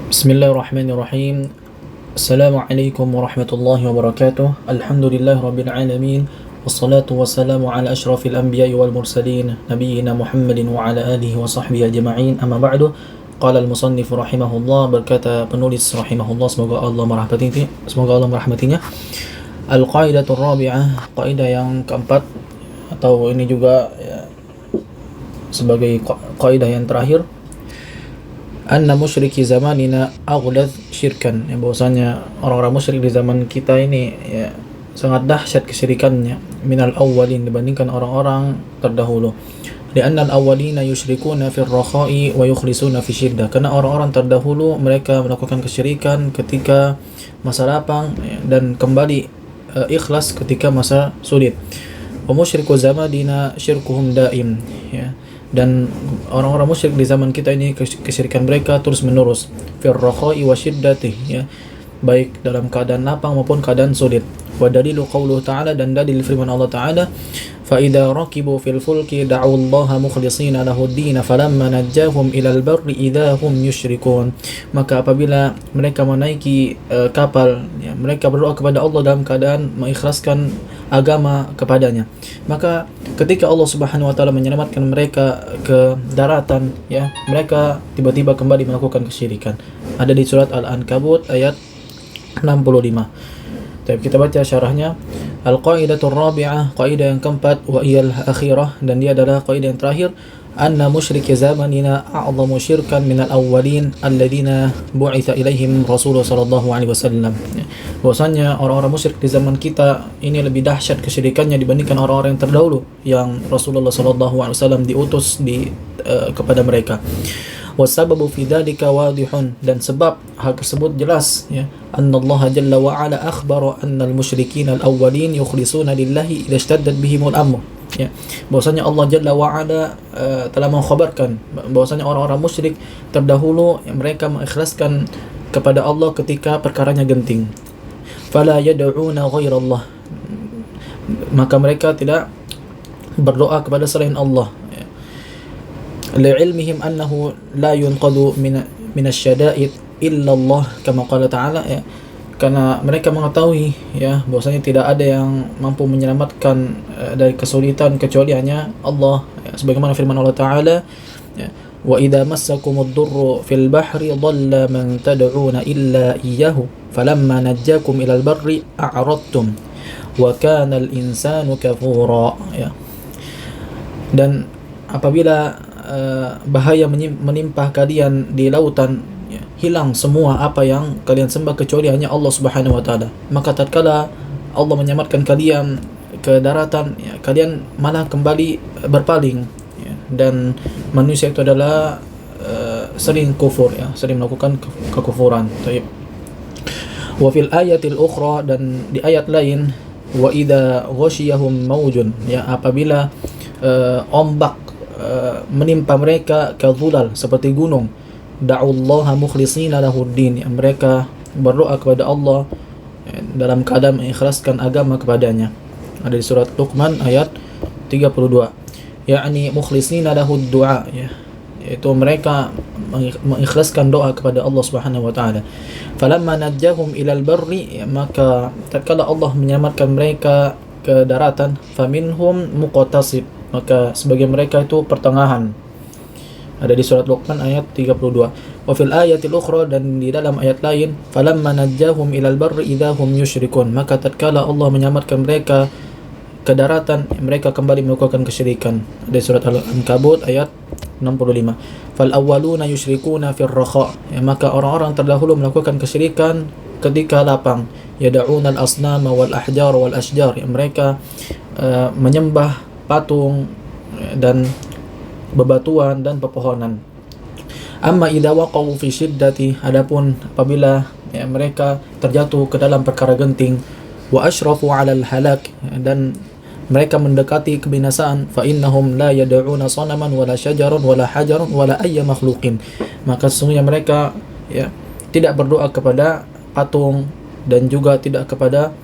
Bismillahirrahmanirrahim. Assalamualaikum warahmatullahi wabarakatuh. Alhamdulillahi rabbil alamin. Wassalatu wassalamu ala asyrafil anbiya'i wal mursalin nabiyyina Muhammadin wa ala alihi wa sahbihi ajma'in. Amma ba'du. Qala al-musannif rahimahullah, berkata penulis rahimahullah, semoga Allah merahmatinya. Al-qaidatur rabi'ah, kaidah yang keempat, atau ini juga ya, sebagai kaidah yang terakhir, anna musyriki zamanina aghlaz syirkan, ya, bahwasanya orang-orang musyrik di zaman kita ini ya sangat dahsyat kesyirikannya, minal awwalin, dibandingkan orang-orang terdahulu. Li'anna al-awwalina yusyrikuna fir rakha'i wa yukhlisuna fi syiddah, karena orang-orang terdahulu mereka melakukan kesyirikan ketika masa lapang, ya, dan kembali ikhlas ketika masa sulit. Wa musyriku zamanina syirkuhum daim, ya, dan orang-orang musyrik di zaman kita ini kesyirikan mereka terus menerus, fir rakha'i wa syiddati, ya, baik dalam keadaan lapang maupun keadaan sulit. Wa dalilu qauluhu ta'ala, dan dalil firman Allah Ta'ala, fa idza rakibu fil fulki da'u Allah mukhlishina lahu ad-din falamma najjahum ilal barri idza hum yusyrikun. Maka apabila mereka menaiki kapal, ya, mereka berdoa kepada Allah dalam keadaan mengikhlaskan agama kepadanya. Maka ketika Allah Subhanahu wa taala menyelamatkan mereka ke daratan, ya, mereka tiba-tiba kembali melakukan kesyirikan. Ada di surat Al-Ankabut ayat 65. Tapi kita baca syarahnya. Al-qaidatur rabi'ah, kaidah yang keempat, wa iyal akhirah, dan dia adalah kaidah yang terakhir, anna musyriki zamanina a'zamu syirkan minal awwalin alladziina bu'itsa ilaihim Rasulullah sallallahu alaihi wasallam. Bahwasanya orang-orang musyrik di zaman kita ini lebih dahsyat kesyirikannya dibandingkan orang-orang yang terdahulu yang Rasulullah sallallahu alaihi wasallam diutus kepada mereka. Wasababu fi dzalika wadihun, dan sebab hal tersebut jelas, ya, annallaha jalla wa ala akhbara annal musyrikin al-awwalin yukhlisuna lillahi idza ishtaddat bihimul amr, ya, bahwasanya Allah jalla wa ala telah mengkhabarkan bahwasanya orang-orang musyrik terdahulu, ya, mereka mengikhlaskan kepada Allah ketika perkaranya genting. Fala yad'una ghairallah, maka mereka tidak berdoa kepada selain Allah, li'ilmihim annahu la yunqadu min asy-syada'id illa Allah, kama qala ta'ala, ya, karena mereka mengetahui, ya, bahwasanya tidak ada yang mampu menyelamatkan dari kesulitan kecuali hanya Allah, ya, sebagaimana firman Allah Ta'ala, ya, wa idza massakumud durru fil bahri dhalla man tad'una illa iyyahu falamma najjakum ilal barri a'radtum wa kana al-insanu kafura, ya, dan apabila bahaya menimpa kalian di lautan, ya, hilang semua apa yang kalian sembah kecuali hanya Allah Subhanahu wa taala, maka tatkala Allah menyelamatkan kalian ke daratan, ya, kalian malah kembali berpaling, ya, dan manusia itu adalah sering kufur, ya, sering melakukan kekufuran. Baik. Wa fil ayatil ukhra, dan di ayat lain, wa idza ghasyiyahum maujun, ya, apabila ombak menimpa mereka, kadzulal, seperti gunung, da'ullaha mukhlishina lahuddin, ya, mereka berdoa kepada Allah, ya, dalam keadaan mengikhlaskan agama kepadanya. Ada di surat Luqman ayat 32, yakni mukhlishina lahud du'a, ya, yaitu mereka mengikhlaskan doa kepada Allah Subhanahu wa taala. Falamma najjahum ilal barri, ya, maka tatkala Allah menyelamatkan mereka ke daratan, faminhum muqtasid, maka sebagian mereka itu pertengahan. Ada di surat Luqman ayat 32. Wa fil ayatil ukhra, dan di dalam ayat lain, falamma najjahum ilal barri idza hum yusyrikun, maka tatkala Allah menyelamatkan mereka ke daratan, mereka kembali melakukan kesyirikan. Ada di surat Al-Ankabut ayat 65. Fal awwaluna yusyrikuna fir rakha, ya, maka orang-orang terdahulu melakukan kesyirikan ketika lapang, yad'una al-asnama wal ahjar wal ashjar, ya, mereka menyembah patung dan bebatuan dan pepohonan. Amma idza waqa'u fi syiddati, adapun apabila, ya, mereka terjatuh ke dalam perkara genting, wa asyrafu 'alal halak, dan mereka mendekati kebinasaan, fa innahum la yad'una sanaman wala syajaran wala hajaran wala ayya makhluqin, maka sesungguhnya mereka, ya, tidak berdoa kepada patung dan juga tidak kepada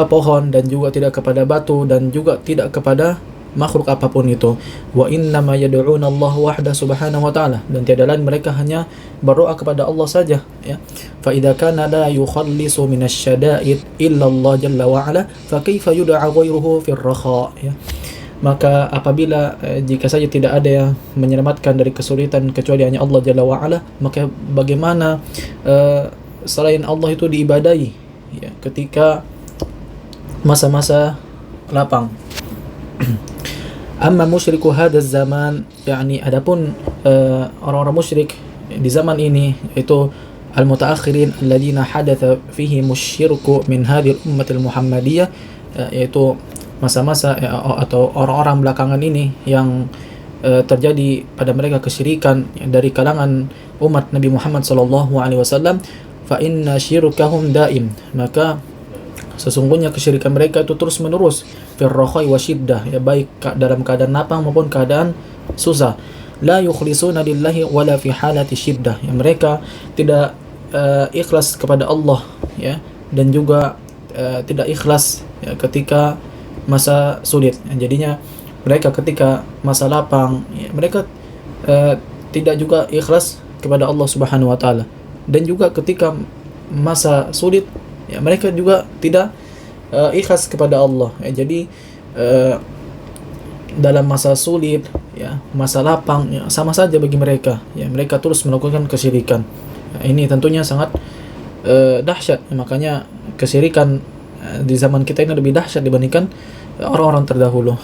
pohon, dan juga tidak kepada batu, dan juga tidak kepada makhluk apapun itu. Wa innama yad'una Allah wahda subhanahu wa ta'ala, dan tiada lain mereka hanya berdoa kepada Allah saja, ya. Fa idza kana la yukhallisu minasyada'id illa Allah jalla wa ala, fa kaifa yud'a ghairuhu fir rakha, ya. Maka apabila jika saja tidak ada yang menyelamatkan dari kesulitan kecuali hanya Allah Jalla wa'ala, maka bagaimana selain Allah itu diibadahi, ya, ketika masa-masa lapang. Amma musyriku hadzal zaman, yakni adapun orang-orang musyrik di zaman ini, yaitu al-mutaakhirin alladziina hadatsa fihi musyriku min hadhil ummatil muhammadiyah, yaitu masa-masa atau orang-orang belakangan ini yang terjadi pada mereka kesyirikan dari kalangan umat Nabi Muhammad sallallahu alaihi wasallam. Fa inna syirkahum daim, maka sesungguhnya kesyirikan mereka itu terus menerus, fir rakhai wa syiddah, ya, baik dalam keadaan lapang maupun keadaan susah. La yukhlisuna lillahi wala fi halati syiddah, ya, mereka tidak ikhlas kepada Allah, ya, dan juga tidak ikhlas, ya, ketika masa sulit. Jadinya mereka ketika masa lapang, ya, mereka tidak juga ikhlas kepada Allah Subhanahu wa taala, dan juga ketika masa sulit, ya, mereka juga tidak ikhlas kepada Allah, ya. Jadi dalam masa sulit, ya, masa lapang, ya, sama saja bagi mereka, ya, mereka terus melakukan kesyirikan. Ini tentunya sangat dahsyat, ya, makanya kesyirikan di zaman kita ini lebih dahsyat dibandingkan orang-orang terdahulu.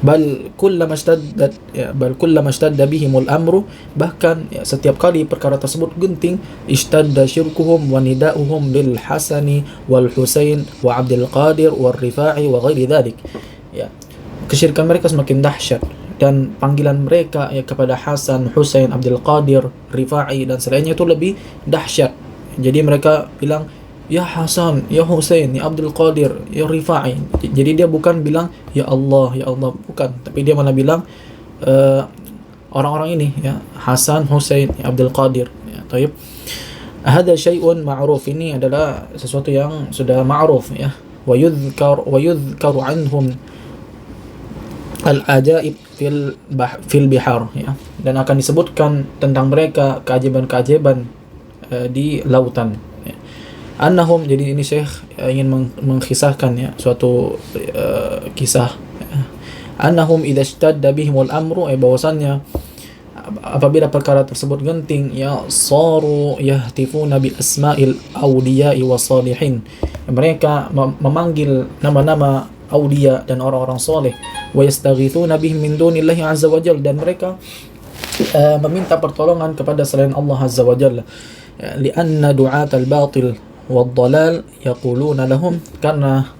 Bal kullama ishtadda bihimul amru, bahkan, ya, setiap kali perkara tersebut genting, ishtadda syirkuhum wa nida'uhum lil Hasani wal Husain wa Abdul Qadir wal Rifa'i wa ghairi dzalik, ya, kesyirikan mereka semakin dahsyat, dan panggilan mereka, ya, kepada Hasan, Husain, Abdul Qadir, Rifa'i dan selainnya itu lebih dahsyat. Jadi mereka bilang, ya Hasan, ya Husain, ya Abdul Qadir, ya Rifa'i. Jadi dia bukan bilang ya Allah, bukan, tapi dia malah bilang orang-orang ini, ya, Hasan, Husain, ya Abdul Qadir, ya. Taib. Hada syai'un ma'ruf, ini adalah sesuatu yang sudah ma'ruf, ya. Wa yudhkaru anhum al-ajaib fil bihar, ya, dan akan disebutkan tentang mereka keajaiban-keajaiban di lautan. Annahum, jadi ini Syekh ingin mengkisahkan, ya, suatu kisah, ya. Annahum idza ishtadda bihimul amru, bahwasannya apabila perkara tersebut genting, ya, saru yahtifuna bi asma'il awliya'i wassalihin, mereka memanggil nama-nama aulia dan orang-orang soleh, wa yastaghithuna bihim min dunillahi azza wa jalla, dan mereka meminta pertolongan kepada selain Allah azza wa jalla, lianna du'atal batil wad-dhalal yaquluna lahum, karena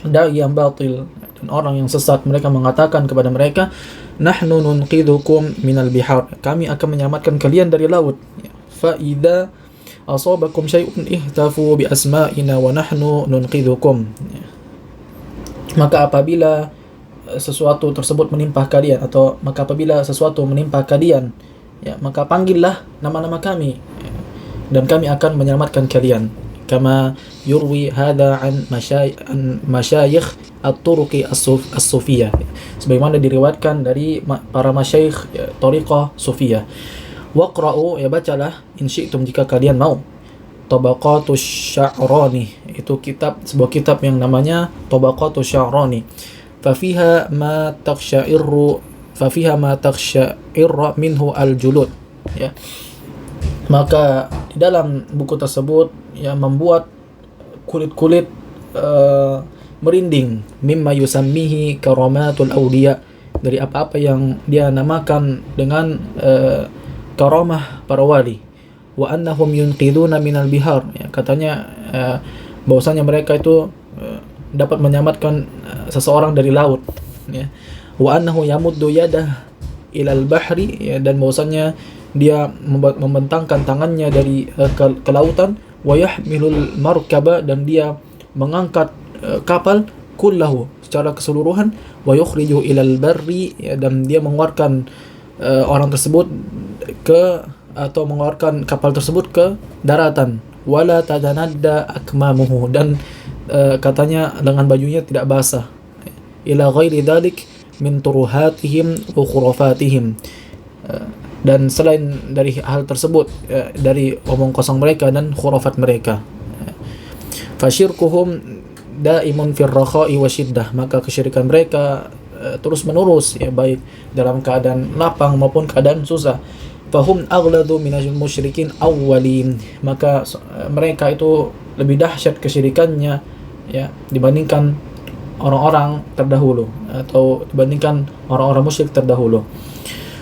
dai yang batil dan orang yang sesat mereka mengatakan kepada mereka, nahnu nunqidhukum minal bihar, kami akan menyelamatkan kalian dari laut. Fa idza asabakum syai'un ihtafu bi asma'ina wa nahnu nunqidhukum, maka apabila sesuatu tersebut menimpa kalian, atau maka apabila sesuatu menimpa kalian, ya, maka panggillah nama-nama kami, dan kami akan menyelamatkan kalian. Kama yurwi hadha an masyayikh at-turuqi as-sufiyah, sebagaimana diriwayatkan dari para masyayikh, ya, tariqah sufiyah. Waqra'u, ya, bacalah, in syi'tum, jika kalian mau, Tabaqatus Sya'rani, itu sebuah kitab yang namanya Tabaqatus Sya'rani. Fafiha ma takhsha'irru minhu al-julud, ya. Maka di dalam buku tersebut, ya, membuat kulit-kulit merinding, mimma yusammihi karamatul awliya, dari apa-apa yang dia namakan dengan karamah para wali. Wa annahum yunqiduna minal bihar, ya, katanya bahwasanya mereka itu dapat menyelamatkan seseorang dari laut, ya. Wa annahu yamuddu yadah ilal bahri, ya, dan bahwasanya dia membentangkan tangannya dari ke lautan, wa yahmilul markaba, dan dia mengangkat kapal, kullahu, secara keseluruhan, wa yukhriju ilal barri, ya, dan dia mengeluarkan orang tersebut atau mengeluarkan kapal tersebut ke daratan, wala tadanadda akmamuhu, dan katanya lengan bajunya tidak basah. ila ghairi dhalik min turuhatihim wa khurafatihim. Dan selain dari hal tersebut, dari omong kosong mereka dan khurafat mereka. Fasyirkuhum daimun fir rakha'i wa syiddah, maka kesyirikan mereka terus menerus, ya, baik dalam keadaan lapang maupun keadaan susah. Fahum aghladu minal musyrikin awwalin, maka mereka itu lebih dahsyat kesyirikannya, ya, dibandingkan orang-orang terdahulu atau dibandingkan orang-orang musyrik terdahulu.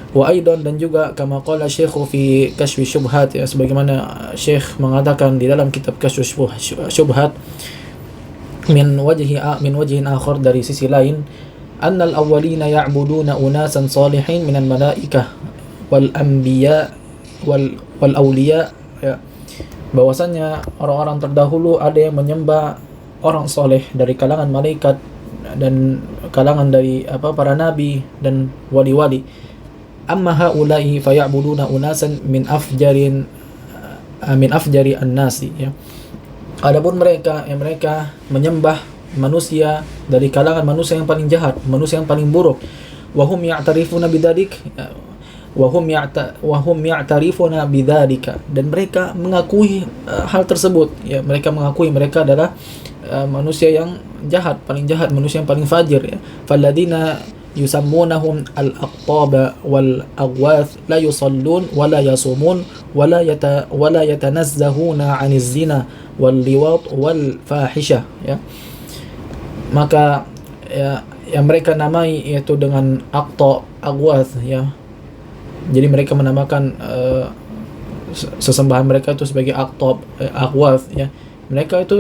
Wa aidan, dan juga kama qala Syekh fi Kashfi Syubhat, ya, sebagaimana Syekh mengatakan di dalam kitab Kashfi Syubhat, min wajhin akhar, dari sisi lain, annal awwalina ya'buduna unasan salihin minal malaikah wal anbiya wal awliya, ya, bahwasanya orang-orang terdahulu ada yang menyembah orang soleh dari kalangan malaikat dan kalangan dari para nabi dan wali-wali. Amma haula'i faya'buduna unasan min afjari an-nasi, ya. Adapun mereka, mereka menyembah manusia dari kalangan manusia yang paling jahat, manusia yang paling buruk. Wahum ya'tarifuna bidzalik, wahum ya'tarifuna bidzalika, dan mereka mengakui hal tersebut, ya, mereka mengakui mereka adalah manusia yang jahat, paling jahat, manusia yang paling fajir, ya. Falladzina yusammunahum al-aqtab wal aghwath la yusallun wa la yasumun wa la yatanazzahuna 'aniz zina wal liwat wal fahisha, ya. Maka, ya, yang mereka namai yaitu dengan aqta, aghwath, ya. Jadi mereka menamakan sesembahan mereka itu sebagai aqtab, aghwath, ya. Mereka itu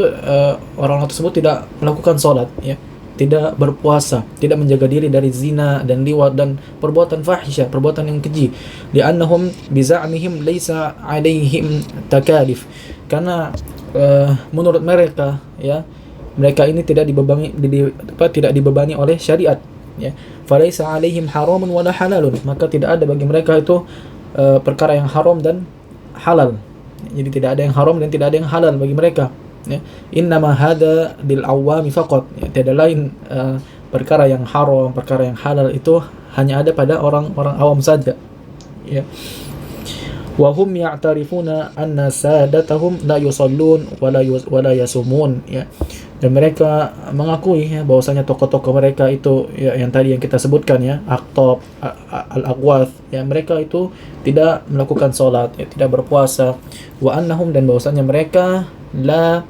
orang-orang tersebut tidak melakukan salat, ya, tidak berpuasa, tidak menjaga diri dari zina dan liwat dan perbuatan fahisha, perbuatan yang keji. Li'annahum biza'mihim laisa 'alaihim takalif. Karena menurut mereka, ya, mereka ini tidak dibebani oleh syariat, ya. Falaisa 'alaihim haramun wala halalun, maka tidak ada bagi mereka itu perkara yang haram dan halal. Jadi tidak ada yang haram dan tidak ada yang halal bagi mereka, ya. Innama hada lil awami faqat, ya, tiada lain perkara yang haram, perkara yang halal itu hanya ada pada orang-orang awam saja, ya. Wa hum ya'tarifuna anna sadatahum la yusallun wala yasumun, ya. Dan mereka mengakui, ya, bahwasanya tokoh-tokoh mereka itu, ya, yang tadi yang kita sebutkan, ya, aqtab, al-aqwath, ya, mereka itu tidak melakukan salat, ya, tidak berpuasa. Wa annahum, dan bahwasanya mereka la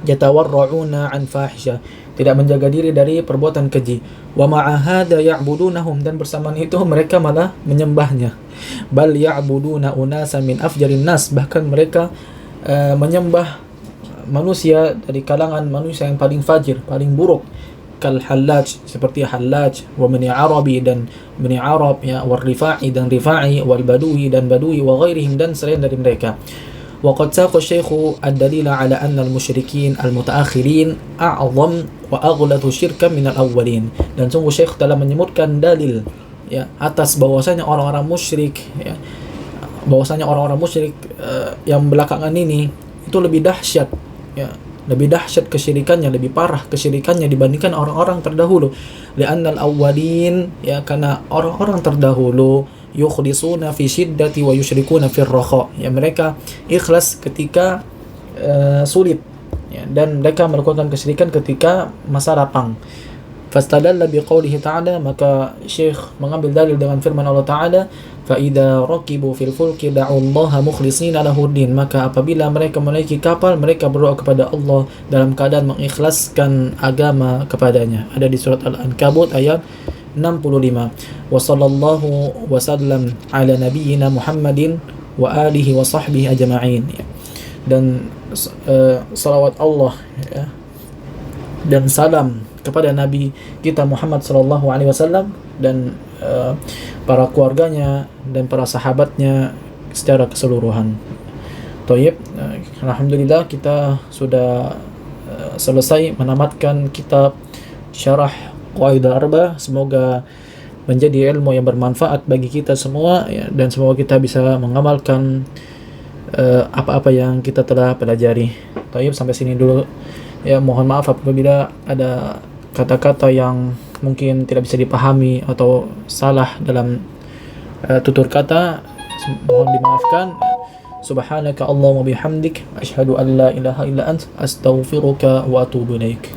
yatawarra'una an fahisha, tidak menjaga diri dari perbuatan keji. Wa ma'a hadza ya'budunahum, dan bersamaan itu mereka malah menyembahnya. Bal ya'buduna unasa min afjarin nas, bahkan mereka menyembah manusia dari kalangan manusia yang paling fajir, paling buruk. Kal Hallaj, seperti Hallaj, wa Bani Arabi, dan Bani Arab, ya, wa Rifa'i, dan Rifa'i, wal Badui, dan Badui, wa ghairihim, dan selain dari mereka. Wa qad saqa Syekh ad-dalila ala anna al-musyrikin al-mutaakhirin a'zam wa aghlatu syirkan min al-awwalin. Dan sungguh Syekh telah menyebutkan dalil, ya, atas bahwasanya orang-orang musyrik, ya, bahwasanya orang-orang musyrik yang belakangan ini itu lebih dahsyat, ya, lebih dahsyat kesyirikannya, lebih parah kesyirikannya dibandingkan orang-orang terdahulu. Li'annal awwalin, ya, karena orang-orang terdahulu yukhlisuna fi syiddati wa yusyrikuna fi rakha, ya, mereka ikhlas ketika sulit, ya, dan mereka melakukan kesyirikan ketika masa lapang. Fastadalla biqaulihi ta'ala, maka Syekh mengambil dalil dengan firman Allah Ta'ala, fa idza raqibu fil fulki da'u Allah mukhlishina lahu din, maka apabila mereka menaiki kapal, mereka berdoa kepada Allah dalam keadaan mengikhlaskan agama kepadanya. Ada di surat Al-Ankabut ayat 65. Wa sallallahu wa sallam ala nabiyyina Muhammadin wa alihi wa sahbihi ajma'in, ya. Dan salawat Allah, ya, dan salam kepada Nabi kita Muhammad sallallahu alaihi wasallam dan para keluarganya dan para sahabatnya secara keseluruhan. Thayyib, alhamdulillah kita sudah selesai menamatkan kitab Syarah Qaidah Arba. Semoga menjadi ilmu yang bermanfaat bagi kita semua, ya, dan semoga kita bisa mengamalkan apa-apa yang kita telah pelajari. Thayyib, sampai sini dulu, ya. Mohon maaf apabila ada kata-kata yang mungkin tidak bisa dipahami atau salah dalam tutur kata, mohon dimaafkan. Subhanaka Allahumma bihamdik, asyhadu an la ilaha illa ant, astaghfiruka wa atubu ilaik.